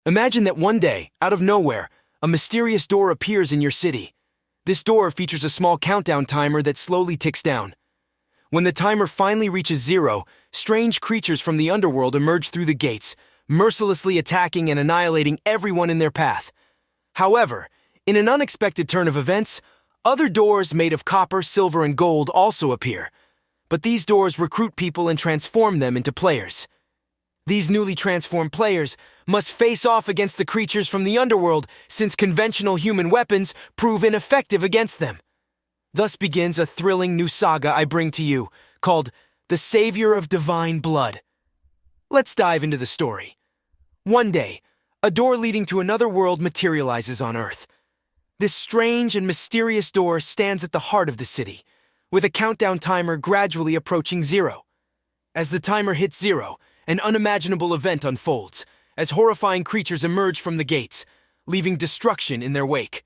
Imagine that one day, out of nowhere, a mysterious door appears in your city. This door features a small countdown timer that slowly ticks down. When the timer finally reaches 0, strange creatures from the underworld emerge through the gates, mercilessly attacking and annihilating everyone in their path. However, in an unexpected turn of events, other doors made of copper, silver, and gold also appear. But these doors recruit people and transform them into players. These newly transformed players must face off against the creatures from the underworld since conventional human weapons prove ineffective against them. Thus begins a thrilling new saga I bring to you, called The Savior of Divine Blood. Let's dive into the story. One day, a door leading to another world materializes on Earth. This strange and mysterious door stands at the heart of the city, with a countdown timer gradually approaching 0. As the timer hits 0, an unimaginable event unfolds, as horrifying creatures emerge from the gates, leaving destruction in their wake.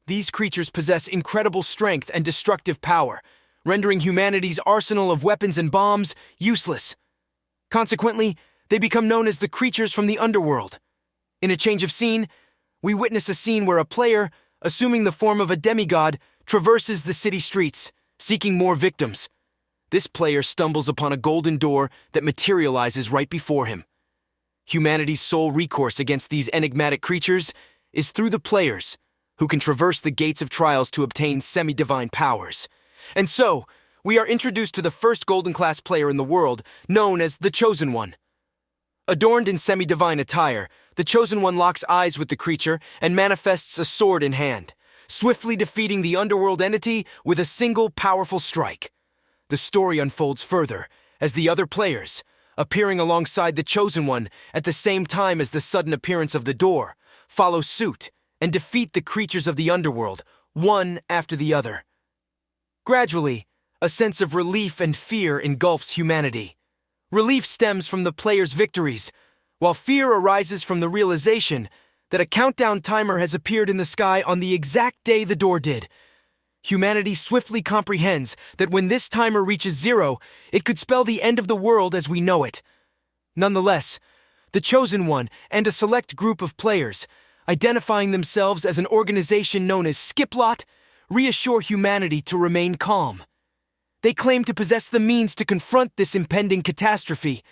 These creatures possess incredible strength and destructive power, rendering humanity's arsenal of weapons and bombs useless. Consequently, they become known as the creatures from the underworld. In a change of scene, we witness a scene where a player, assuming the form of a demigod, traverses the city streets, seeking more victims. This player stumbles upon a golden door that materializes right before him. Humanity's sole recourse against these enigmatic creatures is through the players, who can traverse the gates of trials to obtain semi-divine powers. And so, we are introduced to the first golden class player in the world, known as the Chosen One. Adorned in semi-divine attire, the Chosen One locks eyes with the creature and manifests a sword in hand, swiftly defeating the underworld entity with a single powerful strike. The story unfolds further as the other players, appearing alongside the Chosen One at the same time as the sudden appearance of the door, follow suit and defeat the creatures of the underworld, one after the other. Gradually, a sense of relief and fear engulfs humanity. Relief stems from the player's victories, while fear arises from the realization that a countdown timer has appeared in the sky on the exact day the door did. Humanity swiftly comprehends that when this timer reaches 0, it could spell the end of the world as we know it. Nonetheless, the Chosen One and a select group of players, identifying themselves as an organization known as Skiplot, reassure humanity to remain calm. They claim to possess the means to confront this impending catastrophe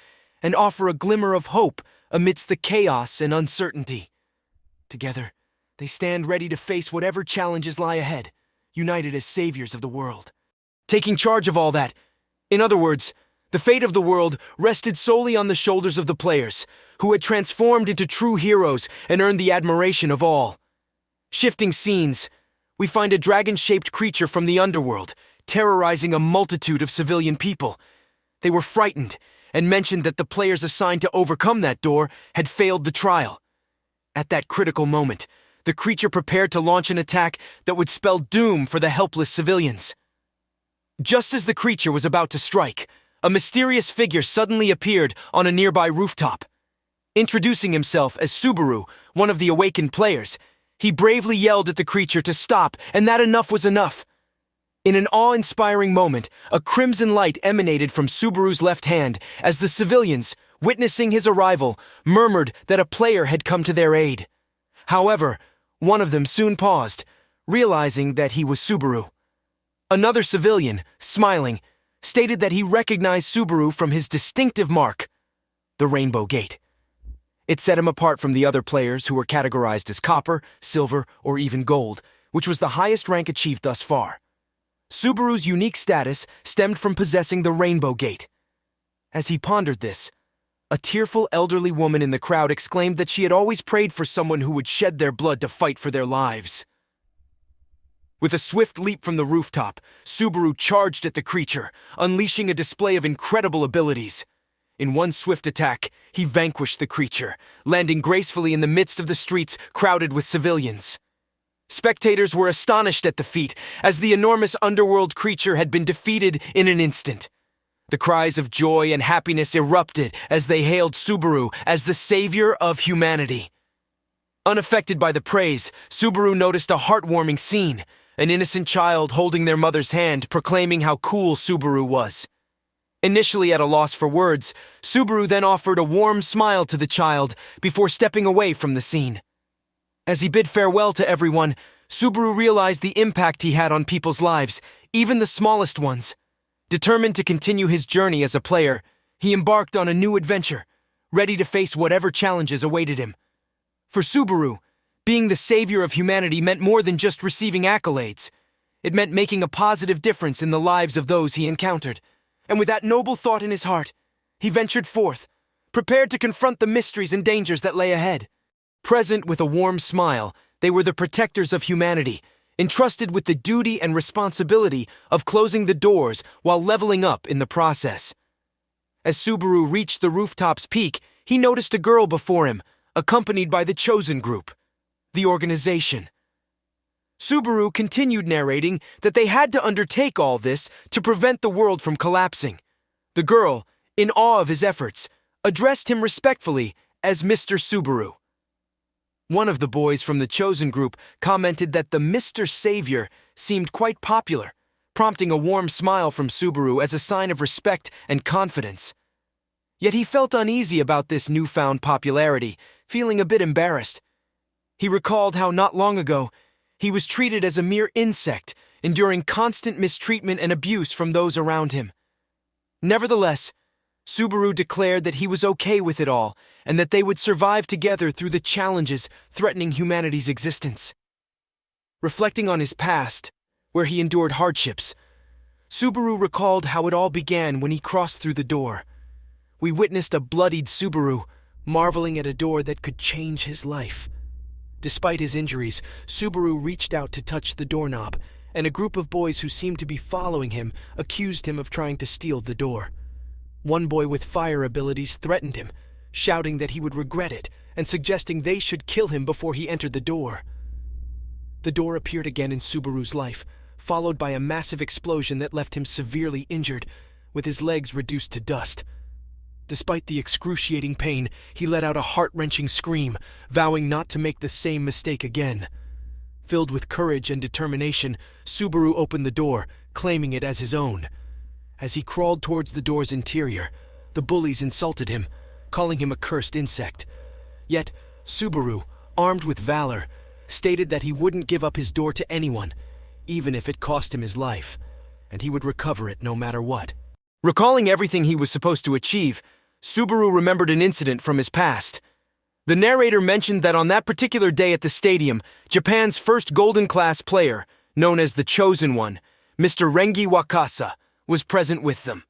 and offer a glimmer of hope amidst the chaos and uncertainty. Together, they stand ready to face whatever challenges lie ahead, united as saviors of the world. Taking charge of all that, in other words, the fate of the world rested solely on the shoulders of the players, who had transformed into true heroes and earned the admiration of all. Shifting scenes, we find a dragon-shaped creature from the underworld, terrorizing a multitude of civilian people. They were frightened and mentioned that the players assigned to overcome that door had failed the trial. At that critical moment, the creature prepared to launch an attack that would spell doom for the helpless civilians. Just as the creature was about to strike, a mysterious figure suddenly appeared on a nearby rooftop. Introducing himself as Subaru, one of the awakened players, he bravely yelled at the creature to stop, and that enough was enough. In an awe-inspiring moment, a crimson light emanated from Subaru's left hand as the civilians, witnessing his arrival, murmured that a player had come to their aid. However, one of them soon paused, realizing that he was Subaru. Another civilian, smiling, stated that he recognized Subaru from his distinctive mark, the Rainbow Gate. It set him apart from the other players who were categorized as copper, silver, or even gold, which was the highest rank achieved thus far. Subaru's unique status stemmed from possessing the Rainbow Gate. As he pondered this, a tearful elderly woman in the crowd exclaimed that she had always prayed for someone who would shed their blood to fight for their lives. With a swift leap from the rooftop, Subaru charged at the creature, unleashing a display of incredible abilities. In one swift attack, he vanquished the creature, landing gracefully in the midst of the streets crowded with civilians. Spectators were astonished at the feat, as the enormous underworld creature had been defeated in an instant. The cries of joy and happiness erupted as they hailed Subaru as the savior of humanity. Unaffected by the praise, Subaru noticed a heartwarming scene, an innocent child holding their mother's hand, proclaiming how cool Subaru was. Initially at a loss for words, Subaru then offered a warm smile to the child before stepping away from the scene. As he bid farewell to everyone, Subaru realized the impact he had on people's lives, even the smallest ones. Determined to continue his journey as a player, he embarked on a new adventure, ready to face whatever challenges awaited him. For Subaru, being the savior of humanity meant more than just receiving accolades. It meant making a positive difference in the lives of those he encountered. And with that noble thought in his heart, he ventured forth, prepared to confront the mysteries and dangers that lay ahead. Present with a warm smile, they were the protectors of humanity, entrusted with the duty and responsibility of closing the doors while leveling up in the process. As Subaru reached the rooftop's peak, he noticed a girl before him, accompanied by the chosen group, the organization. Subaru continued narrating that they had to undertake all this to prevent the world from collapsing. The girl, in awe of his efforts, addressed him respectfully as Mr. Subaru. One of the boys from the chosen group commented that the Mr. Savior seemed quite popular, prompting a warm smile from Subaru as a sign of respect and confidence. Yet he felt uneasy about this newfound popularity, feeling a bit embarrassed. He recalled how not long ago, he was treated as a mere insect, enduring constant mistreatment and abuse from those around him. Nevertheless, Subaru declared that he was okay with it all and that they would survive together through the challenges threatening humanity's existence. Reflecting on his past, where he endured hardships, Subaru recalled how it all began when he crossed through the door. We witnessed a bloodied Subaru, marveling at a door that could change his life. Despite his injuries, Subaru reached out to touch the doorknob, and a group of boys who seemed to be following him accused him of trying to steal the door. One boy with fire abilities threatened him, shouting that he would regret it and suggesting they should kill him before he entered the door. The door appeared again in Subaru's life, followed by a massive explosion that left him severely injured, with his legs reduced to dust. Despite the excruciating pain, he let out a heart-wrenching scream, vowing not to make the same mistake again. Filled with courage and determination, Subaru opened the door, claiming it as his own. As he crawled towards the door's interior, the bullies insulted him, calling him a cursed insect. Yet, Subaru, armed with valor, stated that he wouldn't give up his door to anyone, even if it cost him his life, and he would recover it no matter what. Recalling everything he was supposed to achieve, Subaru remembered an incident from his past. The narrator mentioned that on that particular day at the stadium, Japan's first Golden Class player, known as the Chosen One, Mr. Rengi Wakasa, was present with them.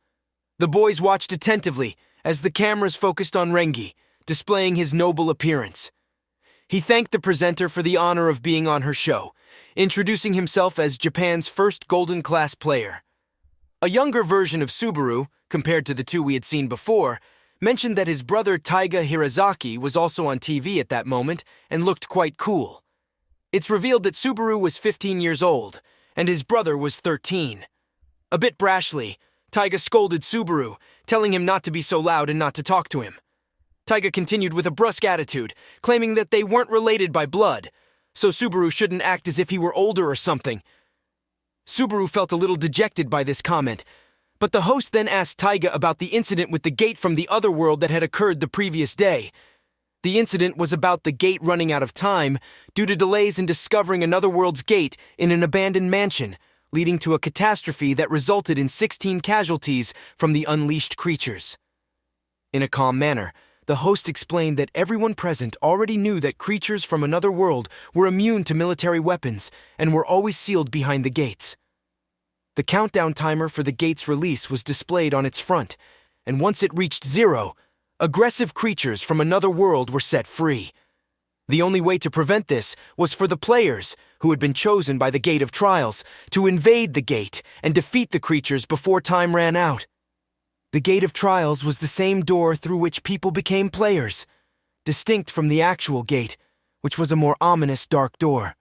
The boys watched attentively as the cameras focused on Rengi, displaying his noble appearance. He thanked the presenter for the honor of being on her show, introducing himself as Japan's first Golden Class player. A younger version of Subaru, compared to the two we had seen before, mentioned that his brother Taiga Hirazaki was also on TV at that moment and looked quite cool. It's revealed that Subaru was 15 years old, and his brother was 13. A bit brashly, Taiga scolded Subaru, telling him not to be so loud and not to talk to him. Taiga continued with a brusque attitude, claiming that they weren't related by blood, so Subaru shouldn't act as if he were older or something. Subaru felt a little dejected by this comment, but the host then asked Taiga about the incident with the gate from the other world that had occurred the previous day. The incident was about the gate running out of time due to delays in discovering another world's gate in an abandoned mansion, leading to a catastrophe that resulted in 16 casualties from the unleashed creatures. In a calm manner, the host explained that everyone present already knew that creatures from another world were immune to military weapons and were always sealed behind the gates. The countdown timer for the gate's release was displayed on its front, and once it reached 0, aggressive creatures from another world were set free. The only way to prevent this was for the players, who had been chosen by the Gate of Trials, to invade the gate and defeat the creatures before time ran out. The Gate of Trials was the same door through which people became players, distinct from the actual gate, which was a more ominous dark door.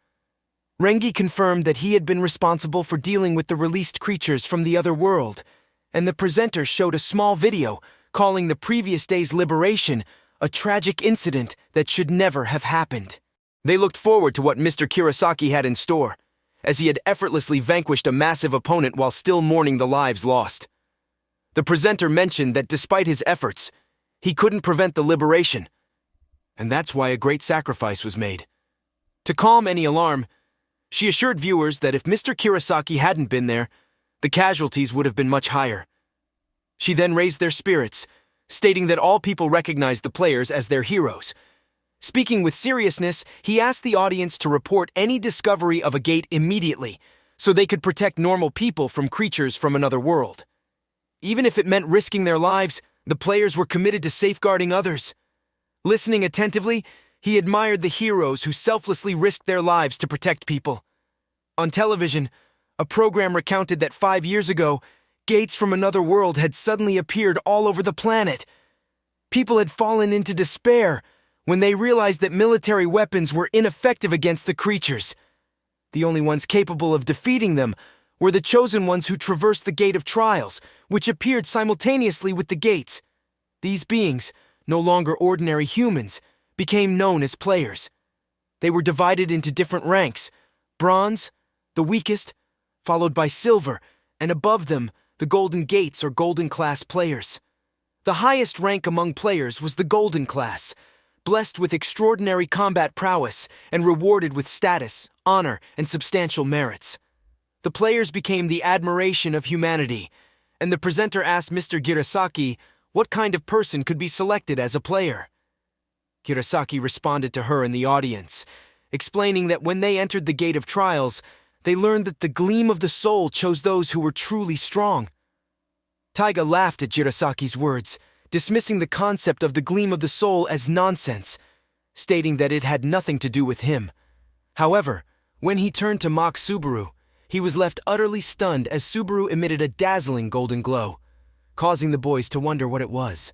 Rengi confirmed that he had been responsible for dealing with the released creatures from the other world, and the presenter showed a small video calling the previous day's liberation a tragic incident that should never have happened. They looked forward to what Mr. Kurosaki had in store, as he had effortlessly vanquished a massive opponent while still mourning the lives lost. The presenter mentioned that despite his efforts, he couldn't prevent the liberation, and that's why a great sacrifice was made. To calm any alarm, she assured viewers that if Mr. Kurosaki hadn't been there, the casualties would have been much higher. She then raised their spirits, stating that all people recognized the players as their heroes. Speaking with seriousness, he asked the audience to report any discovery of a gate immediately, so they could protect normal people from creatures from another world. Even if it meant risking their lives, the players were committed to safeguarding others. Listening attentively, he admired the heroes who selflessly risked their lives to protect people. On television, a program recounted that 5 years ago, gates from another world had suddenly appeared all over the planet. People had fallen into despair when they realized that military weapons were ineffective against the creatures. The only ones capable of defeating them were the chosen ones who traversed the Gate of Trials, which appeared simultaneously with the gates. These beings, no longer ordinary humans, became known as players. They were divided into different ranks: bronze, the weakest, followed by silver, and above them, the golden gates or golden class players. The highest rank among players was the golden class, blessed with extraordinary combat prowess and rewarded with status, honor, and substantial merits. The players became the admiration of humanity, and the presenter asked Mr. Kurosaki what kind of person could be selected as a player. Kurosaki responded to her and the audience, explaining that when they entered the Gate of Trials, they learned that the gleam of the soul chose those who were truly strong. Taiga laughed at Kurosaki's words, dismissing the concept of the gleam of the soul as nonsense, stating that it had nothing to do with him. However, when he turned to mock Subaru, he was left utterly stunned as Subaru emitted a dazzling golden glow, causing the boys to wonder what it was.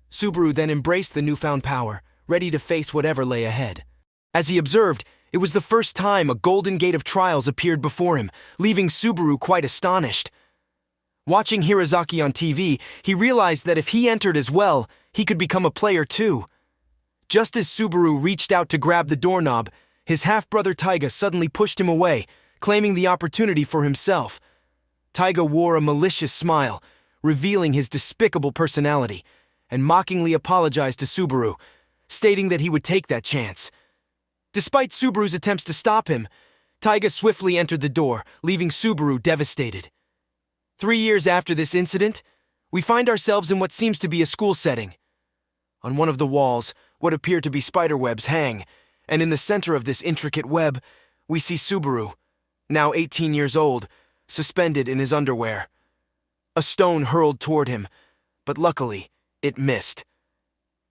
Subaru then embraced the newfound power, ready to face whatever lay ahead. As he observed, it was the first time a golden gate of trials appeared before him, leaving Subaru quite astonished. Watching Hirozaki on TV, he realized that if he entered as well, he could become a player too. Just as Subaru reached out to grab the doorknob, his half-brother Taiga suddenly pushed him away, claiming the opportunity for himself. Taiga wore a malicious smile, revealing his despicable personality, and mockingly apologized to Subaru, stating that he would take that chance. Despite Subaru's attempts to stop him, Taiga swiftly entered the door, leaving Subaru devastated. 3 years after this incident, we find ourselves in what seems to be a school setting. On one of the walls, what appear to be spiderwebs hang, and in the center of this intricate web, we see Subaru, now 18 years old, suspended in his underwear. A stone hurled toward him, but luckily, it missed.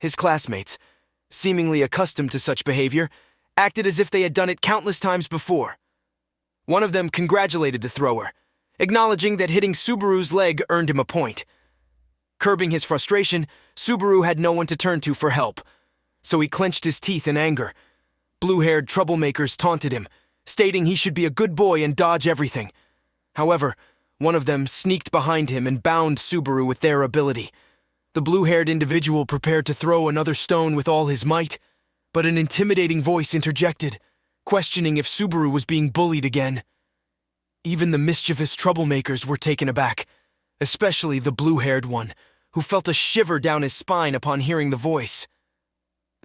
His classmates, seemingly accustomed to such behavior, acted as if they had done it countless times before. One of them congratulated the thrower, acknowledging that hitting Subaru's leg earned him a point. Curbing his frustration, Subaru had no one to turn to for help, so he clenched his teeth in anger. Blue-haired troublemakers taunted him, stating he should be a good boy and dodge everything. However, one of them sneaked behind him and bound Subaru with their ability. The blue-haired individual prepared to throw another stone with all his might, but an intimidating voice interjected, questioning if Subaru was being bullied again. Even the mischievous troublemakers were taken aback, especially the blue-haired one, who felt a shiver down his spine upon hearing the voice.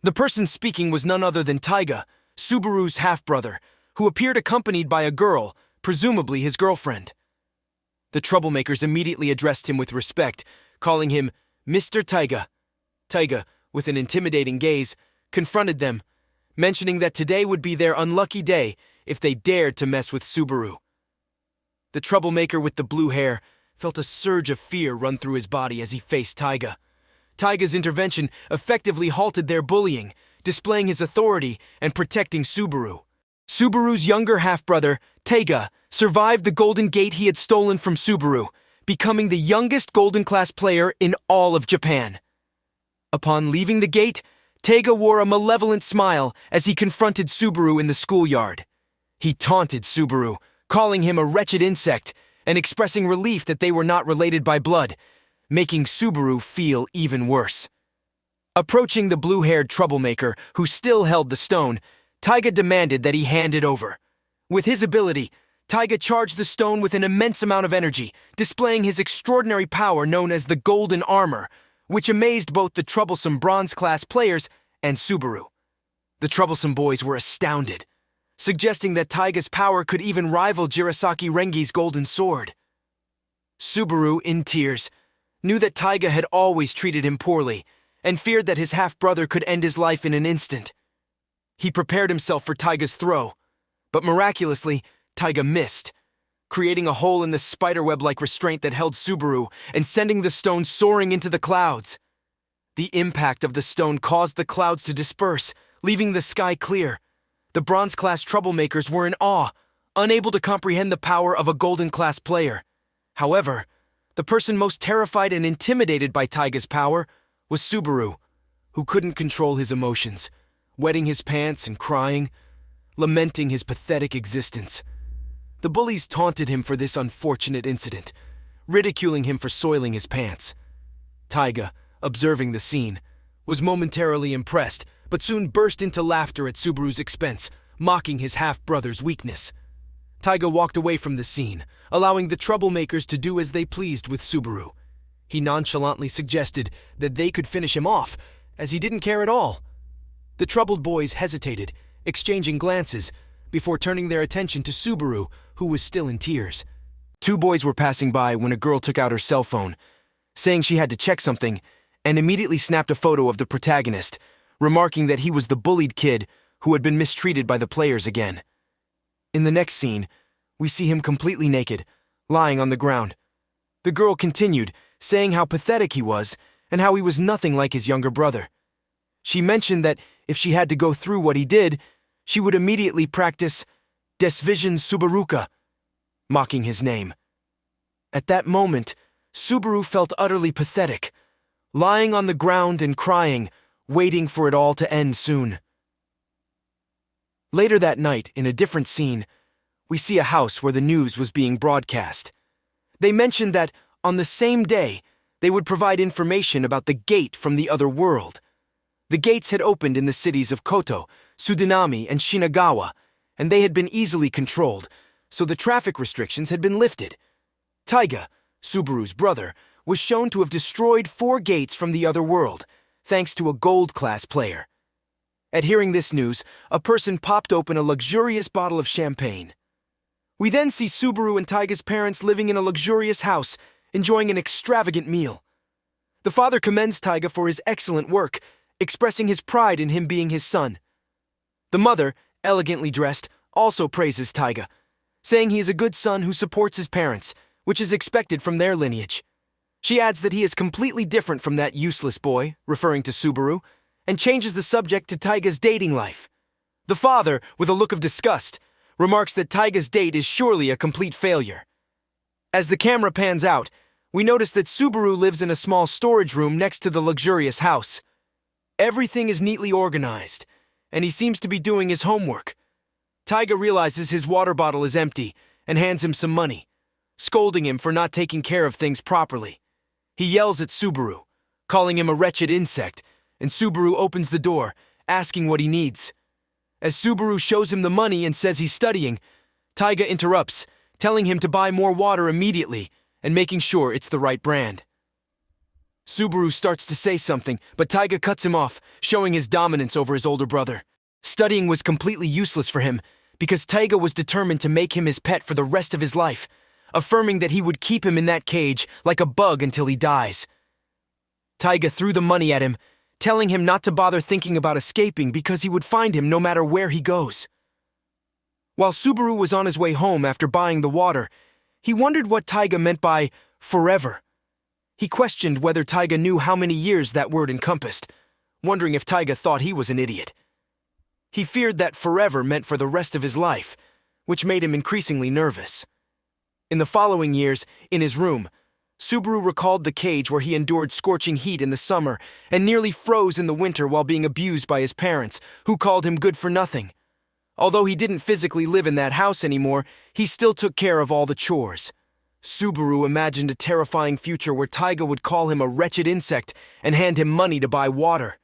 The person speaking was none other than Taiga, Subaru's half-brother, who appeared accompanied by a girl, presumably his girlfriend. The troublemakers immediately addressed him with respect, calling him Mr. Taiga. Taiga, with an intimidating gaze, confronted them, mentioning that today would be their unlucky day if they dared to mess with Subaru. The troublemaker with the blue hair felt a surge of fear run through his body as he faced Taiga. Taiga's intervention effectively halted their bullying, displaying his authority and protecting Subaru. Subaru's younger half-brother, Taiga, survived the Golden Gate he had stolen from Subaru, becoming the youngest Golden Class player in all of Japan. Upon leaving the gate, Taiga wore a malevolent smile as he confronted Subaru in the schoolyard. He taunted Subaru, calling him a wretched insect and expressing relief that they were not related by blood, making Subaru feel even worse. Approaching the blue-haired troublemaker, who still held the stone, Taiga demanded that he hand it over. With his ability, Taiga charged the stone with an immense amount of energy, displaying his extraordinary power known as the Golden Armor, which amazed both the troublesome bronze-class players and Subaru. The troublesome boys were astounded, suggesting that Taiga's power could even rival Jirasaki Rengi's golden sword. Subaru, in tears, knew that Taiga had always treated him poorly and feared that his half-brother could end his life in an instant. He prepared himself for Taiga's throw, but miraculously, Taiga missed, creating a hole in the spiderweb-like restraint that held Subaru and sending the stone soaring into the clouds. The impact of the stone caused the clouds to disperse, leaving the sky clear. The bronze-class troublemakers were in awe, unable to comprehend the power of a golden-class player. However, the person most terrified and intimidated by Taiga's power was Subaru, who couldn't control his emotions, wetting his pants and crying, lamenting his pathetic existence. The bullies taunted him for this unfortunate incident, ridiculing him for soiling his pants. Taiga, observing the scene, was momentarily impressed, but soon burst into laughter at Subaru's expense, mocking his half-brother's weakness. Taiga walked away from the scene, allowing the troublemakers to do as they pleased with Subaru. He nonchalantly suggested that they could finish him off, as he didn't care at all. The troubled boys hesitated, exchanging glances, before turning their attention to Subaru, who was still in tears. Two boys were passing by when a girl took out her cell phone, saying she had to check something, and immediately snapped a photo of the protagonist, remarking that he was the bullied kid who had been mistreated by the players again. In the next scene, we see him completely naked, lying on the ground. The girl continued, saying how pathetic he was and how he was nothing like his younger brother. She mentioned that if she had to go through what he did, she would immediately practice Desvision Subaruka, mocking his name. At that moment, Subaru felt utterly pathetic, lying on the ground and crying, waiting for it all to end soon. Later that night, in a different scene, we see a house where the news was being broadcast. They mentioned that, on the same day, they would provide information about the gate from the other world. The gates had opened in the cities of Koto, Tsudanami, and Shinagawa, and they had been easily controlled, so the traffic restrictions had been lifted. Taiga, Subaru's brother, was shown to have destroyed 4 gates from the other world, thanks to a gold-class player. At hearing this news, a person popped open a luxurious bottle of champagne. We then see Subaru and Taiga's parents living in a luxurious house, enjoying an extravagant meal. The father commends Taiga for his excellent work, expressing his pride in him being his son. The mother, elegantly dressed, also praises Taiga, saying he is a good son who supports his parents, which is expected from their lineage. She adds that he is completely different from that useless boy, referring to Subaru, and changes the subject to Taiga's dating life. The father, with a look of disgust, remarks that Taiga's date is surely a complete failure. As the camera pans out, we notice that Subaru lives in a small storage room next to the luxurious house. Everything is neatly organized, and he seems to be doing his homework. Taiga realizes his water bottle is empty and hands him some money, scolding him for not taking care of things properly. He yells at Subaru, calling him a wretched insect, and Subaru opens the door, asking what he needs. As Subaru shows him the money and says he's studying, Taiga interrupts, telling him to buy more water immediately and making sure it's the right brand. Subaru starts to say something, but Taiga cuts him off, showing his dominance over his older brother. Studying was completely useless for him, because Taiga was determined to make him his pet for the rest of his life, affirming that he would keep him in that cage like a bug until he dies. Taiga threw the money at him, telling him not to bother thinking about escaping because he would find him no matter where he goes. While Subaru was on his way home after buying the water, he wondered what Taiga meant by forever. He questioned whether Taiga knew how many years that word encompassed, wondering if Taiga thought he was an idiot. He feared that forever meant for the rest of his life, which made him increasingly nervous. In the following years, in his room, Subaru recalled the cage where he endured scorching heat in the summer and nearly froze in the winter while being abused by his parents, who called him good for nothing. Although he didn't physically live in that house anymore, he still took care of all the chores. Subaru imagined a terrifying future where Taiga would call him a wretched insect and hand him money to buy water.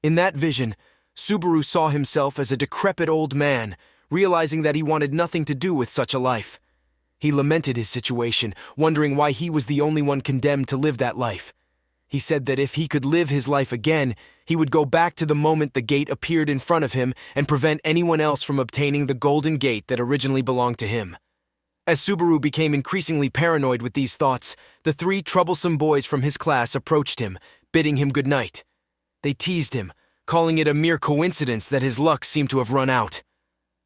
In that vision, Subaru saw himself as a decrepit old man, realizing that he wanted nothing to do with such a life. He lamented his situation, wondering why he was the only one condemned to live that life. He said that if he could live his life again, he would go back to the moment the gate appeared in front of him and prevent anyone else from obtaining the golden gate that originally belonged to him. As Subaru became increasingly paranoid with these thoughts, the three troublesome boys from his class approached him, bidding him good night. They teased him, calling it a mere coincidence that his luck seemed to have run out.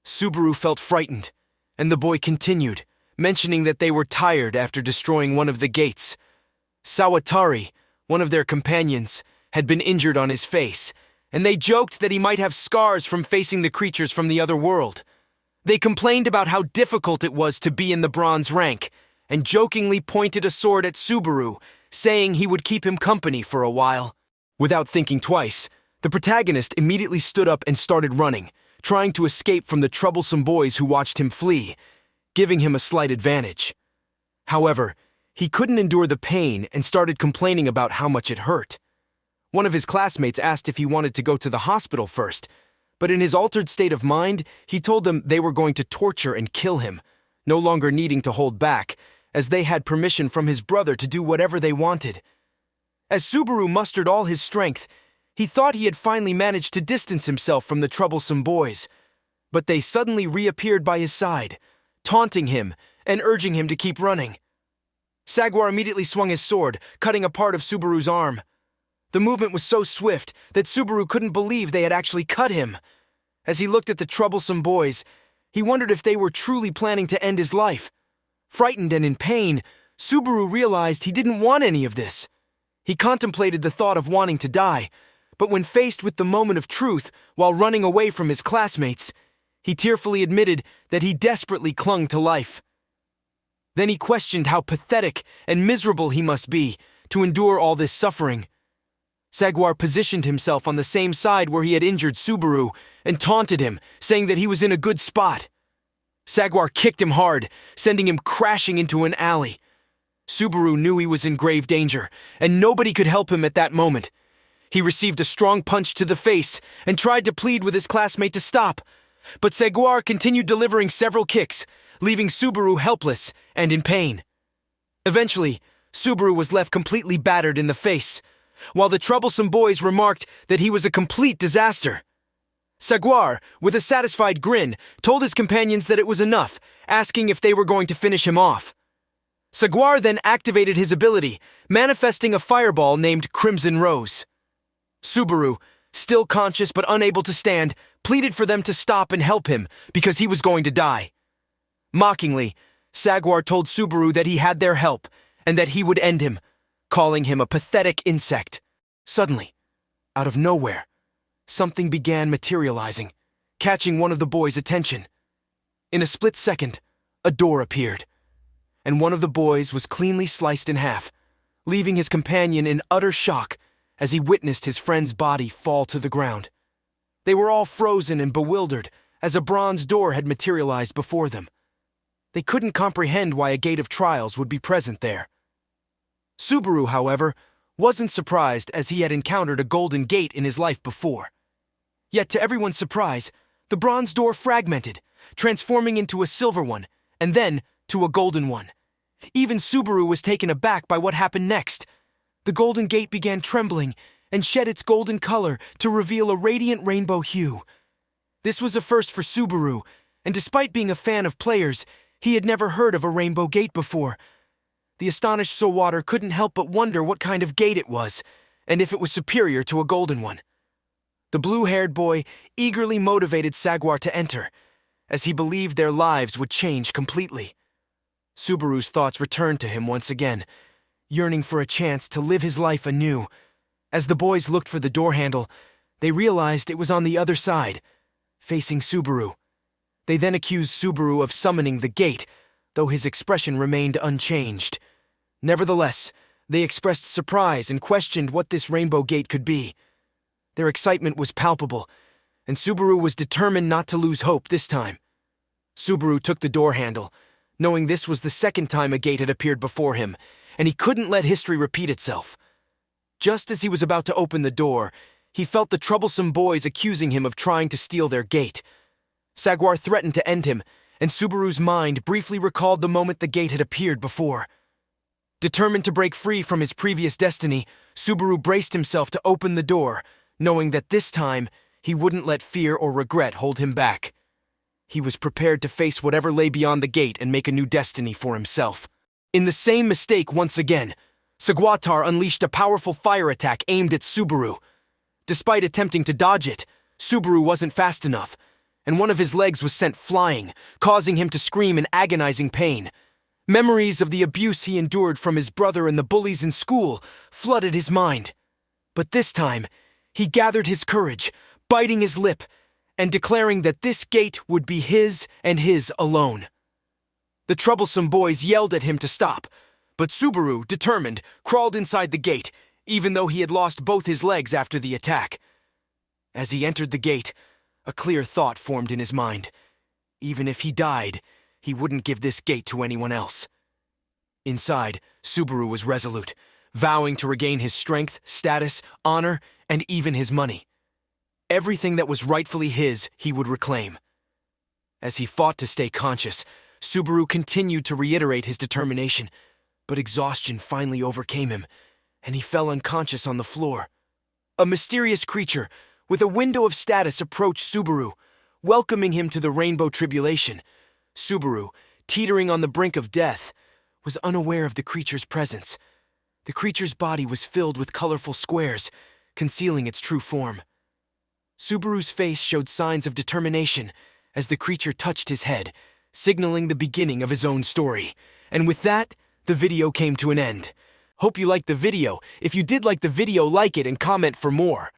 Subaru felt frightened, and the boy continued, mentioning that they were tired after destroying one of the gates. Sawatari, one of their companions, had been injured on his face, and they joked that he might have scars from facing the creatures from the other world. They complained about how difficult it was to be in the bronze rank, and jokingly pointed a sword at Subaru, saying he would keep him company for a while. Without thinking twice, the protagonist immediately stood up and started running, trying to escape from the troublesome boys who watched him flee, giving him a slight advantage. However, he couldn't endure the pain and started complaining about how much it hurt. One of his classmates asked if he wanted to go to the hospital first, but in his altered state of mind, he told them they were going to torture and kill him, no longer needing to hold back, as they had permission from his brother to do whatever they wanted. As Subaru mustered all his strength, he thought he had finally managed to distance himself from the troublesome boys, but they suddenly reappeared by his side, taunting him and urging him to keep running. Saguar immediately swung his sword, cutting a part of Subaru's arm. The movement was so swift that Subaru couldn't believe they had actually cut him. As he looked at the troublesome boys, he wondered if they were truly planning to end his life. Frightened and in pain, Subaru realized he didn't want any of this. He contemplated the thought of wanting to die, but when faced with the moment of truth while running away from his classmates, he tearfully admitted that he desperately clung to life. Then he questioned how pathetic and miserable he must be to endure all this suffering. Saguar positioned himself on the same side where he had injured Subaru and taunted him, saying that he was in a good spot. Saguar kicked him hard, sending him crashing into an alley. Subaru knew he was in grave danger, and nobody could help him at that moment. He received a strong punch to the face and tried to plead with his classmate to stop, but Saguar continued delivering several kicks, leaving Subaru helpless and in pain. Eventually, Subaru was left completely battered in the face, while the troublesome boys remarked that he was a complete disaster. Saguar, with a satisfied grin, told his companions that it was enough, asking if they were going to finish him off. Saguar then activated his ability, manifesting a fireball named Crimson Rose. Subaru, still conscious but unable to stand, pleaded for them to stop and help him because he was going to die. Mockingly, Saguar told Subaru that he had their help and that he would end him, calling him a pathetic insect. Suddenly, out of nowhere, something began materializing, catching one of the boys' attention. In a split second, a door appeared, and one of the boys was cleanly sliced in half, leaving his companion in utter shock as he witnessed his friend's body fall to the ground. They were all frozen and bewildered as a bronze door had materialized before them. They couldn't comprehend why a gate of trials would be present there. Subaru, however, wasn't surprised as he had encountered a golden gate in his life before. Yet to everyone's surprise, the bronze door fragmented, transforming into a silver one, and then to a golden one. Even Subaru was taken aback by what happened next. The golden gate began trembling and shed its golden color to reveal a radiant rainbow hue. This was a first for Subaru, and despite being a fan of players, he had never heard of a rainbow gate before. The astonished Sawwater couldn't help but wonder what kind of gate it was, and if it was superior to a golden one. The blue-haired boy eagerly motivated Saguar to enter, as he believed their lives would change completely. Subaru's thoughts returned to him once again, yearning for a chance to live his life anew. As the boys looked for the door handle, they realized it was on the other side, facing Subaru. They then accused Subaru of summoning the gate, though his expression remained unchanged. Nevertheless, they expressed surprise and questioned what this rainbow gate could be. Their excitement was palpable, and Subaru was determined not to lose hope this time. Subaru took the door handle, knowing this was the second time a gate had appeared before him, and he couldn't let history repeat itself. Just as he was about to open the door, he felt the troublesome boys accusing him of trying to steal their gate. Saguar threatened to end him, and Subaru's mind briefly recalled the moment the gate had appeared before. Determined to break free from his previous destiny, Subaru braced himself to open the door, knowing that this time he wouldn't let fear or regret hold him back. He was prepared to face whatever lay beyond the gate and make a new destiny for himself. In the same mistake once again, Saguatar unleashed a powerful fire attack aimed at Subaru. Despite attempting to dodge it, Subaru wasn't fast enough, and one of his legs was sent flying, causing him to scream in agonizing pain. Memories of the abuse he endured from his brother and the bullies in school flooded his mind. But this time, he gathered his courage, biting his lip, and declaring that this gate would be his and his alone. The troublesome boys yelled at him to stop, but Subaru, determined, crawled inside the gate, even though he had lost both his legs after the attack. As he entered the gate, a clear thought formed in his mind. Even if he died, he wouldn't give this gate to anyone else. Inside, Subaru was resolute, vowing to regain his strength, status, honor, and even his money. Everything that was rightfully his, he would reclaim. As he fought to stay conscious, Subaru continued to reiterate his determination, but exhaustion finally overcame him, and he fell unconscious on the floor. A mysterious creature with a window of status approached Subaru, welcoming him to the Rainbow Tribulation. Subaru, teetering on the brink of death, was unaware of the creature's presence. The creature's body was filled with colorful squares, concealing its true form. Subaru's face showed signs of determination as the creature touched his head, signaling the beginning of his own story. And with that, the video came to an end. Hope you liked the video. If you did like the video, like it and comment for more.